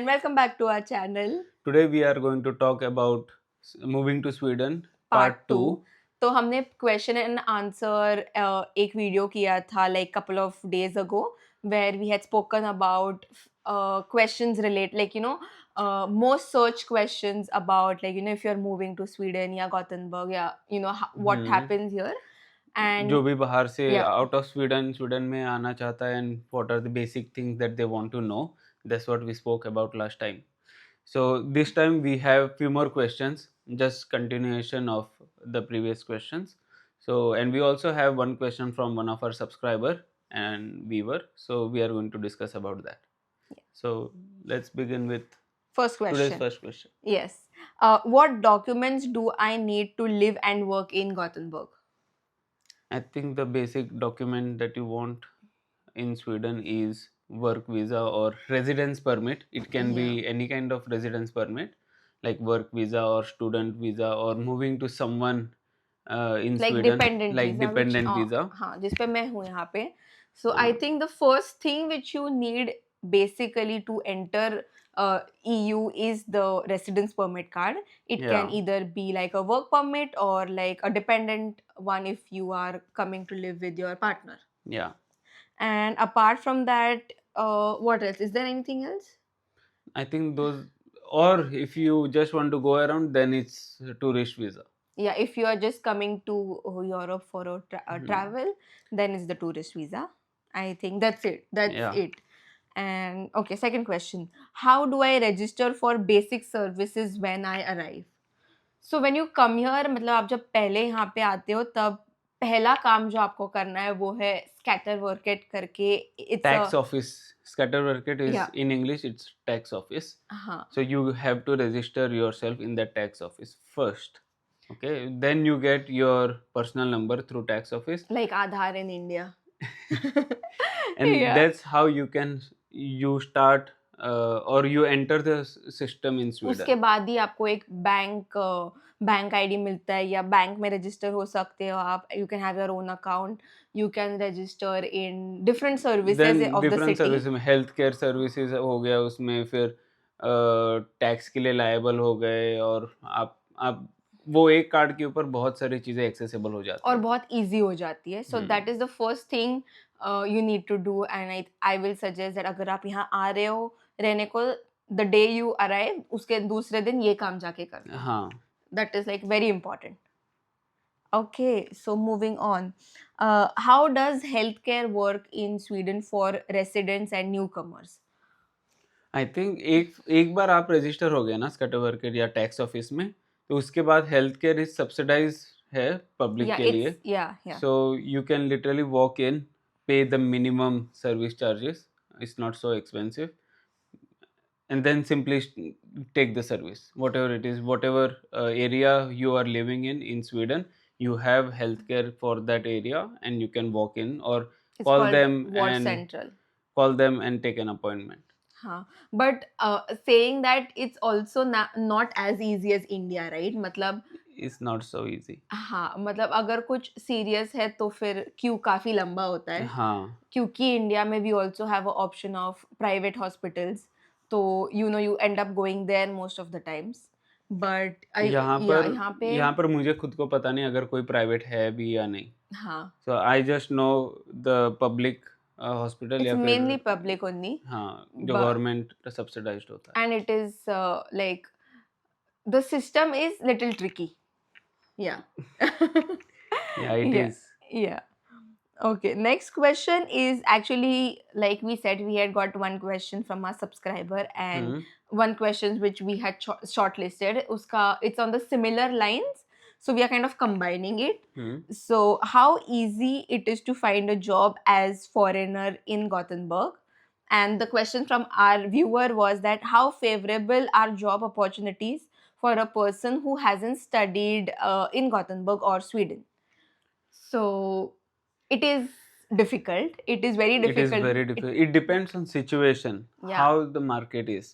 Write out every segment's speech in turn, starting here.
and welcome back to our channel. Today we are going to talk about moving to Sweden Part part 2. 2. तो हमने question and answer एक video किया था like couple of days ago where we had spoken about questions relate like most search questions about like if you're moving to Sweden या Gothenburg या what happens here and जो भी बाहर से yeah. out of Sweden में आना चाहता है and what are the basic things that they want to know. That's what we spoke about last time. So this time we have few more questions, just continuation of the previous questions. So and we also have one question from one of our subscriber and viewer. So we are going to discuss about that. Yeah. So let's begin with First question. today's first question. Yes. What documents do I need to live and work in Gothenburg? I think the basic document that you want in Sweden is work visa or residence permit. It can be any kind of residence permit, like work visa or student visa or moving to someone in like Sweden, dependent like visa, dependent which, visa. हाँ जिस पे मैं हूँ यहाँ पे. So I think the first thing which you need basically to enter EU is the residence permit card. It can either be like a work permit or like a dependent one if you are coming to live with your partner. Yeah. And apart from that, what else? Is there anything else? I think those, or if you just want to go around, then it's a tourist visa. Yeah, if you are just coming to Europe for a travel, then it's the tourist visa. I think that's it. That's it. And okay, second question. How do I register for basic services when I arrive? So when you come here, मतलब आप जब पहले यहाँ पे आते हो तब पहला काम जो आपको करना है वो है scatter worket करके it's tax office. Scatter worket is in English, it's tax office. So you have to register yourself in the tax office first. Okay, then you get your personal number through tax office. Like Aadhaar in India. And that's how you start or you enter the system in Sweden. उसके बाद ही आपको एक bank ID मिलता है या bank में register हो सकते हो आप. You can have your own account. You can register in different services of the city. Service में हेल्थ केयर सर्विसेज हो गया, उसमें फिर टैक्स के लिए लायबल हो गए और आप वो एक कार्ड के ऊपर बहुत सारी चीजें एक्सेसिबल हो जाती है और बहुत इजी हो जाती है. So that is the first thing you need to do, and I will suggest that अगर आप यहाँ आ रहे हो रहने को, the day you arrive उसके दूसरे दिन ये काम जाके करना. हाँ. That is like very important. Okay, so moving on. How does healthcare work in Sweden for residents and newcomers? I think एक बार आप रजिस्टर हो गए ना स्कैटर वर्कर या टैक्स ऑफिस में, तो उसके बाद हेल्थ केयर इज सब्सिडाइज है पब्लिक के लिए. So you can literally walk in, pay the minimum service charges. It's not so expensive, and then simply take the service, whatever it is, whatever area you are living in Sweden, you have healthcare for that area, and you can walk in or call them and take an appointment. But saying that, it's also not as easy as India, right? मतलब It's not so easy. हाँ, मतलब अगर कुछ serious है तो फिर Q काफी लंबा होता है. हाँ. क्योंकि इंडिया में we also have a option of private hospitals, तो you end up going there most of the times. But यहाँ पर मुझे खुद को पता नहीं अगर कोई प्राइवेट है भी या नहीं. हाँ. So I just know the public hospital या मेनली पब्लिक ओनली. हाँ, जो गवर्नमेंट सब्सिडाइज्ड होता है. And it is like the system is little tricky. Yeah. Yeah, it is. Yeah. Okay. Next question is actually, like we said, we had got one question from our subscriber and one question which we had shortlisted. It's on the similar lines. So we are kind of combining it. So how easy it is to find a job as foreigner in Gothenburg? And the question from our viewer was that how favorable are job opportunities for a person who hasn't studied in Gothenburg or Sweden? So it is difficult. It is very difficult. It is very difficult. It depends on situation, how the market is.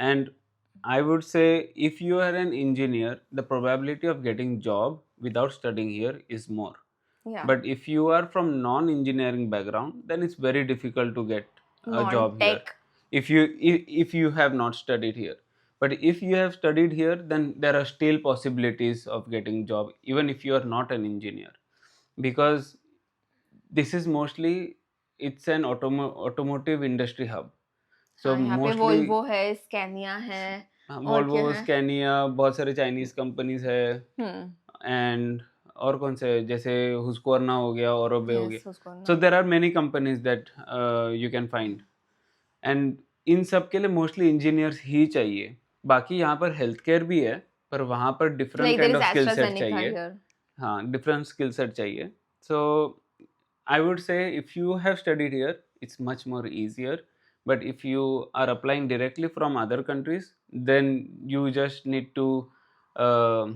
And I would say if you are an engineer, the probability of getting job without studying here is more. But if you are from non-engineering background, then it's very difficult to get a job here. if you have not studied here. But if you have studied here, then there are still possibilities of getting job even if you are not an engineer, because this is mostly, it's an automotive industry hub. So हाँ, यहाँ पे mostly Volvo है, Scania है, और क्या Volvo, है? Scania, बहुत सारे चाइनीज कंपनीज है, हम्म, एंड और कौन से, जैसे हुस्कोर्ना हो गया, ओरोबे हो गया. यस, उसको सो ना. There are many companies that you can find, and इन सब के लिए मोस्टली इंजीनियर्स ही चाहिए. बाकी यहाँ पर हेल्थ केयर भी है, पर वहाँ पर different Like there kind is of skill set AstraZeneca चाहिए. here. हाँ, डिफरेंट स्किल सेट चाहिए. सो I would say if you have studied here, it's much more easier. But if you are applying directly from other countries, then you just need to uh,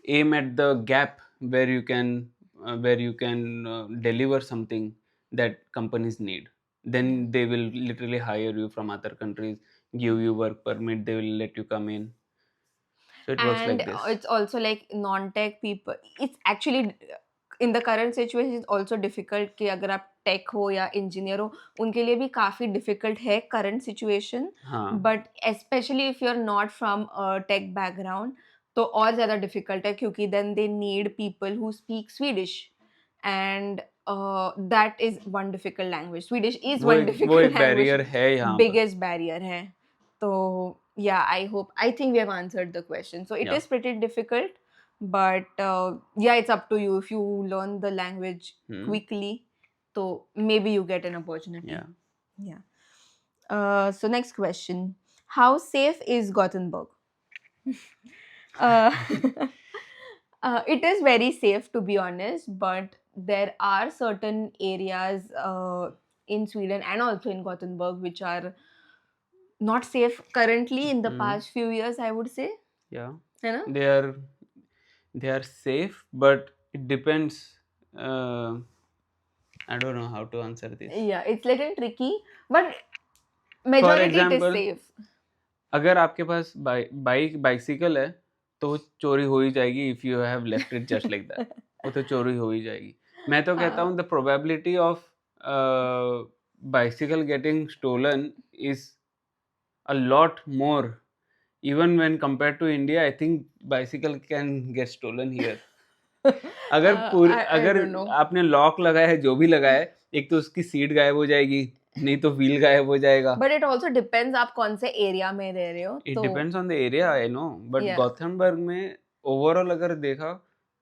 aim at the gap where you can deliver something that companies need. Then they will literally hire you from other countries, give you work permit, they will let you come in. So it works And like this. it's also like non-tech people. It's actually in the current situation it's also difficult कि अगर आप take हो या engineer हो उनके लिए भी काफ़ी डिफिकल्ट है करंट सिचुएशन. हाँ, but specially if you are not from tech background तो और ज़्यादा डिफिकल्ट है क्योंकि then they need people who speak Swedish and that is one difficult language. Swedish is one वो डिफिकल्ट एक लैंग्वेज, बैरियर है यहाँ पर. biggest barrier है. तो yeah, I think we have answered the question. So it Yeah. is pretty difficult, but yeah, it's up to you. If you learn the language quickly, so maybe you get an opportunity. Yeah. Yeah. So next question: how safe is Gothenburg? uh, it is very safe, to be honest, but there are certain areas in Sweden and also in Gothenburg which are not safe currently in the past few years, I would say. Yeah. है ना? They are safe, but it depends. I don't know how to answer this. Yeah, it's little tricky, but For majority it is example, safe. अगर आपके पास bicycle है तो चोरी हो ही जाएगी. If you have left it just like that, वो तो चोरी हो ही जाएगी. मैं तो कहता हूँ the probability of bicycle getting stolen is a lot more. Even when compared to India, I think bicycle can get stolen here. अगर अगर आपने लॉक लगाया है, जो भी लगाया है, एक तो उसकी सीट गायब हो जाएगी, नहीं तो व्हील गायब हो जाएगा. बट इट ऑल्सो डिपेंड्स आप कौन से एरिया में रह रहे हो. It depends on the area, I know, but Gothenburg में ओवरऑल अगर देखा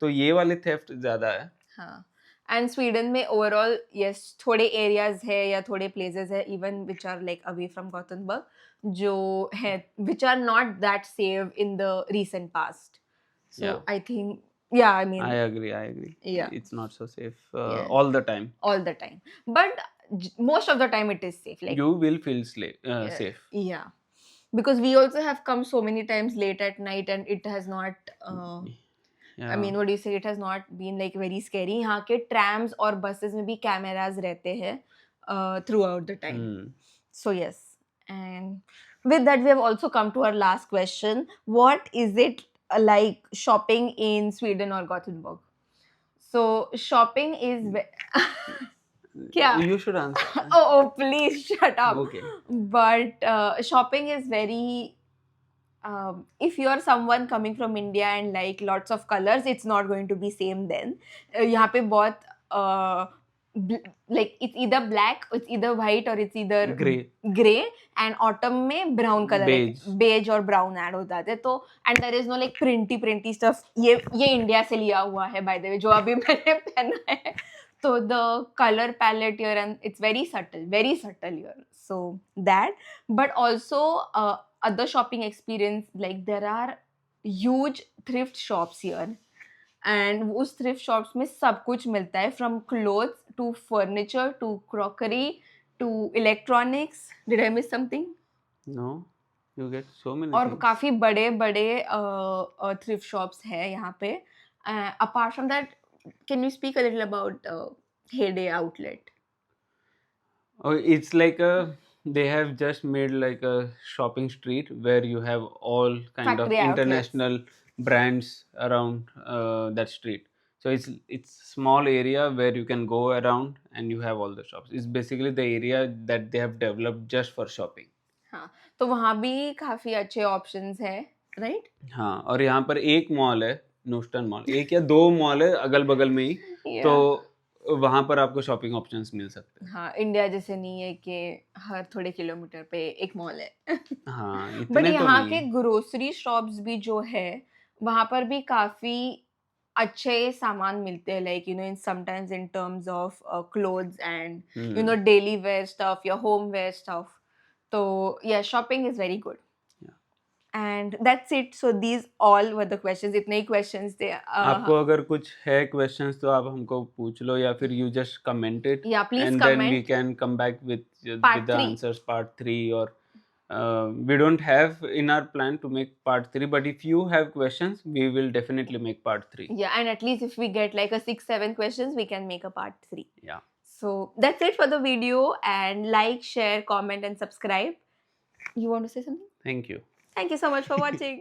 तो ये वाले थेफ्ट ज्यादा है. हाँ, एंड स्वीडन में ओवरऑल यस थोड़े एरियाज है या थोड़े प्लेसेस है even which are like away from Gothenburg जो है which are not that safe in the recent past. So I think yeah, I mean, I agree. Yeah, it's not so safe all the time. But most of the time it is safe. Like you will feel safe. Yeah, because we also have come so many times late at night and it has not Yeah. I mean, what do you say, it has not been like very scary. यहाँ के trams और buses में भी cameras रहते हैं throughout the time. So yes, and with that we have also come to our last question. What is it like shopping in Sweden or Gothenburg? So shopping is क्या? You should answer. oh please shut up. Okay. But shopping is very if you are someone coming from India and like lots of colors, it's not going to be same then. यहाँ पे बहुत like it's either black, it's either white or it's either gray and autumn में brown color beige और brown add हो जाते हैं. तो and there is no like printy stuff. ये इंडिया से लिया हुआ है by the way जो अभी मैंने पहना है. So the color palette here and it's very subtle here. So that, but also other shopping experience, like there are huge thrift shops here and उस thrift shops में सब कुछ मिलता है from clothes to furniture to crockery to electronics. Did I miss something? No, you get so many और things. काफी बड़े thrift shops है यहाँ पे. Apart from that, can you speak a little about Heyday outlet? Oh, it's like they have just made like a shopping street where you have all kind Factory of international brands around that street. So So it's small area where you can go around and you have all the shops. It's basically the area that they have developed just for shopping. हाँ, तो वहाँ भी काफी अच्छे options है, right? हाँ, और यहाँ पर एक मॉल है, नूस्टन मॉल, एक या दो मॉल है अगल बगल में ही, तो वहाँ पर आपको शॉपिंग ऑप्शंस मिल सकते हैं। हाँ, इंडिया जैसे नहीं है कि हर थोड़े किलोमीटर पे एक मॉल है। हाँ, बट इतने तो यहाँ नहीं के है। ग्रोसरी शॉप्स भी जो है वहाँ पर भी काफी अच्छे सामान मिलते हैं, like in sometimes in terms of clothes and daily wear stuff या होम वेयर स्टफ. तो या shopping is very good. And that's it. So these all were the questions. इतने ही questions थे. आपको अगर कुछ है questions तो आप हमको पूछ लो, या फिर you just comment it. Yeah, please and comment. then we can come back with Part the 3. answers part 3, or we don't have in our plan to make part 3, but if you have questions, we will definitely make part 3. Yeah, and at least if we get like a 6-7 questions, we can make a part 3. Yeah. So that's it for the video, and like, share, comment and subscribe. You want to say something? Thank you. Thank you so much for watching.